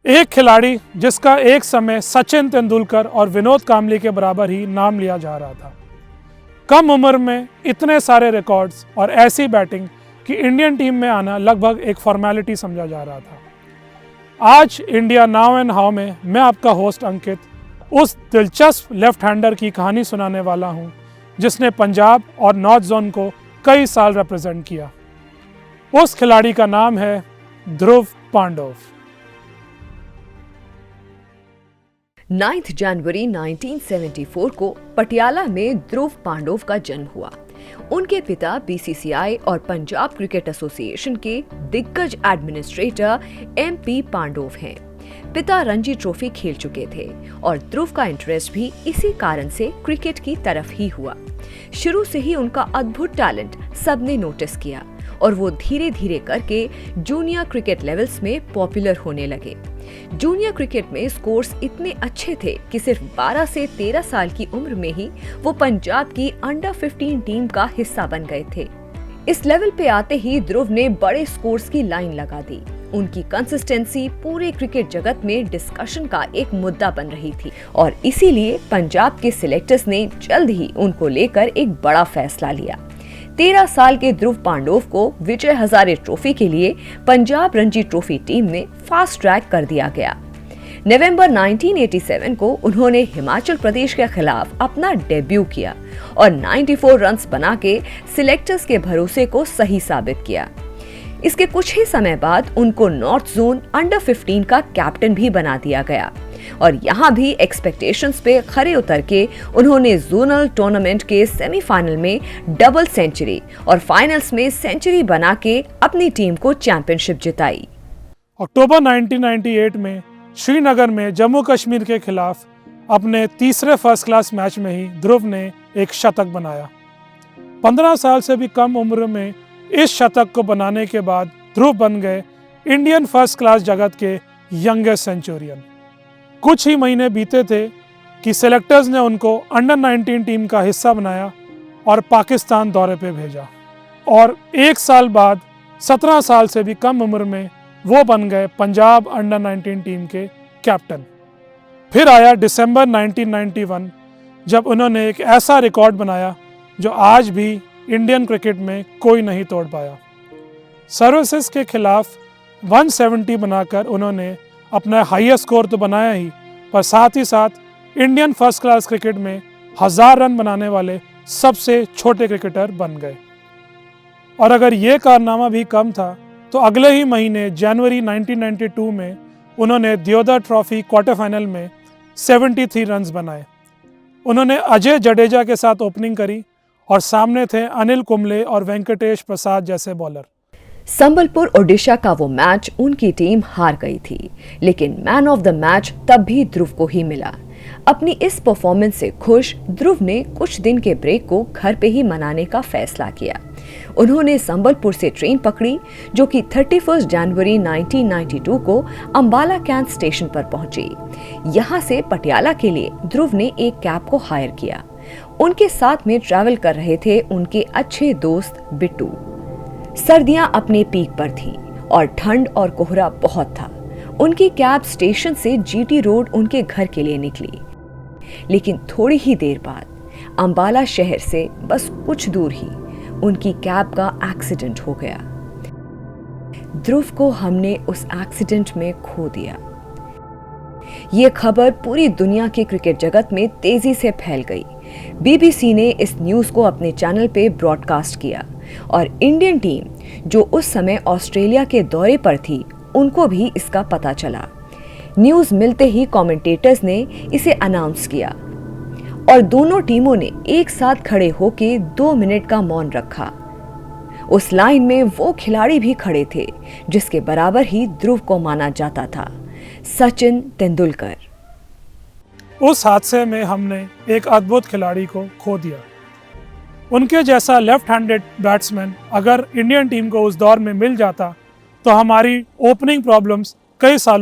एक खिलाड़ी जिसका एक समय सचिन तेंदुलकर और विनोद कांबली के बराबर ही नाम लिया जा रहा था। कम उम्र में इतने सारे रिकॉर्ड्स और ऐसी बैटिंग कि इंडियन टीम में आना लगभग एक फॉर्मेलिटी समझा जा रहा था। आज इंडिया नाउ एंड हाउ में मैं आपका होस्ट अंकित उस दिलचस्प लेफ्ट हैंडर की कहानी सुनाने वाला हूं जिसने पंजाब और नॉर्थ जोन को कई साल रिप्रेजेंट किया। उस खिलाड़ी का नाम है ध्रुव पांडव। 9 जनवरी 1974 को पटियाला में ध्रुव पांडव का जन्म हुआ। उनके पिता बीसीसीआई और पंजाब क्रिकेट एसोसिएशन के दिग्गज एडमिनिस्ट्रेटर एमपी पांडव हैं। पिता रणजी ट्रॉफी खेल चुके थे और ध्रुव का इंटरेस्ट भी इसी कारण से क्रिकेट की तरफ ही हुआ। शुरू से ही उनका अद्भुत टैलेंट सबने नोटिस किया और वो धीरे धीरे करके जूनियर क्रिकेट लेवल्स में पॉपुलर होने लगे। जूनियर क्रिकेट में स्कोर्स इतने अच्छे थे कि सिर्फ 12 से 13 साल की उम्र में ही वो पंजाब की अंडर 15 टीम का हिस्सा बन गए थे। इस लेवल पे आते ही ध्रुव ने बड़े स्कोर्स की लाइन लगा दी। उनकी कंसिस्टेंसी पूरे क्रिकेट जगत में डिस्कशन का एक मुद्दा बन रही थी और इसीलिए पंजाब के सिलेक्टर्स ने जल्द ही उनको लेकर एक बड़ा फैसला लिया। 13 साल के ध्रुव पांडव को विजय हजारे ट्रॉफी के लिए पंजाब रणजी ट्रॉफी टीम में फास्ट ट्रैक कर दिया गया। नवंबर 1987 को उन्होंने हिमाचल प्रदेश के खिलाफ अपना डेब्यू किया और 94 रन्स बना के सिलेक्टर्स के भरोसे को सही साबित किया। इसके कुछ ही समय बाद उनको नॉर्थ जोन अंडर 15 का कैप्टन भी बना दिया गया और यहाँ भी एक्सपेक्टेशंस पे खरे उतर के उन्होंने जोनल टूर्नामेंट के सेमीफाइनल में डबल सेंचुरी और फाइनल्स में सेंचुरी बना के अपनी टीम को चैंपियनशिप जिताई। अक्टूबर 1998 में श्रीनगर में जम्मू कश्मीर के खिलाफ अपने तीसरे फर्स्ट क्लास मैच में ही ध्रुव ने एक शतक बनाया। 15 साल से भी कम उम्र में इस शतक को बनाने के बाद ध्रुव बन गए इंडियन फर्स्ट क्लास जगत के यंगेस्ट सेंचुरियन। कुछ ही महीने बीते थे कि सेलेक्टर्स ने उनको अंडर 19 टीम का हिस्सा बनाया और पाकिस्तान दौरे पे भेजा और एक साल बाद 17 साल से भी कम उम्र में वो बन गए पंजाब अंडर 19 टीम के कैप्टन। फिर आया दिसंबर 1991 जब उन्होंने एक ऐसा रिकॉर्ड बनाया जो आज भी इंडियन क्रिकेट में कोई नहीं तोड़ पाया। सर्विसेज के खिलाफ 170 बनाकर उन्होंने अपना हाईएस्ट स्कोर तो बनाया ही, पर साथ ही साथ इंडियन फर्स्ट क्लास क्रिकेट में 1000 रन बनाने वाले सबसे छोटे क्रिकेटर बन गए। और अगर ये कारनामा भी कम था तो अगले ही महीने जनवरी 1992 में उन्होंने दियोदर ट्रॉफी क्वार्टर फाइनल में 73 रन्स बनाए। उन्होंने अजय जडेजा के साथ ओपनिंग करी और सामने थे अनिल कुंबले और वेंकटेश प्रसाद जैसे बॉलर। संबलपुर ओडिशा का वो मैच उनकी टीम हार गई थी, लेकिन मैन ऑफ द मैच तब भी ध्रुव को ही मिला। अपनी इस परफॉर्मेंस से खुश ध्रुव ने कुछ दिन के ब्रेक को घर पे ही मनाने का फैसला किया। उन्होंने संबलपुर से ट्रेन पकड़ी जो कि 31 जनवरी 1992 को अंबाला कैंट स्टेशन पर पहुंची। यहां से पटियाला के लिए ध्रुव ने एक कैब को हायर किया। उनके साथ में ट्रैवल कर रहे थे उनके अच्छे दोस्त बिट्टू। सर्दियां अपने पीक पर थी और ठंड और कोहरा बहुत था। उनकी कैब स्टेशन से जीटी रोड उनके घर के लिए निकली, लेकिन थोड़ी ही देर बाद अंबाला शहर से बस कुछ दूर ही उनकी कैब का एक्सीडेंट हो गया। ध्रुव को हमने उस एक्सीडेंट में खो दिया। ये खबर पूरी दुनिया के क्रिकेट जगत में तेजी से फैल गई। बीबीसी ने इस न्यूज को अपने चैनल पे ब्रॉडकास्ट किया और इंडियन टीम जो उस समय ऑस्ट्रेलिया के दौरे पर थी उनको भी इसका पता चला। न्यूज मिलते ही कमेंटेटर्स ने इसे अनाउंस किया और दोनों टीमों ने एक साथ खड़े होकर 2 मिनट का मौन रखा। उस लाइन में वो खिलाड़ी भी खड़े थे जिसके बराबर ही ध्रुव को माना जाता था, सचिन तेंदुलकर। उस हादसे में हमने एक अद्भुत खिलाड़ी को खो दिया। उनके जैसा लेफ्ट हैंडेड बैट्समैन अगर इंडियन टीम को उस दौर में मिल जाता तो हमारी ओपनिंग प्रॉब्लम्स कई सालों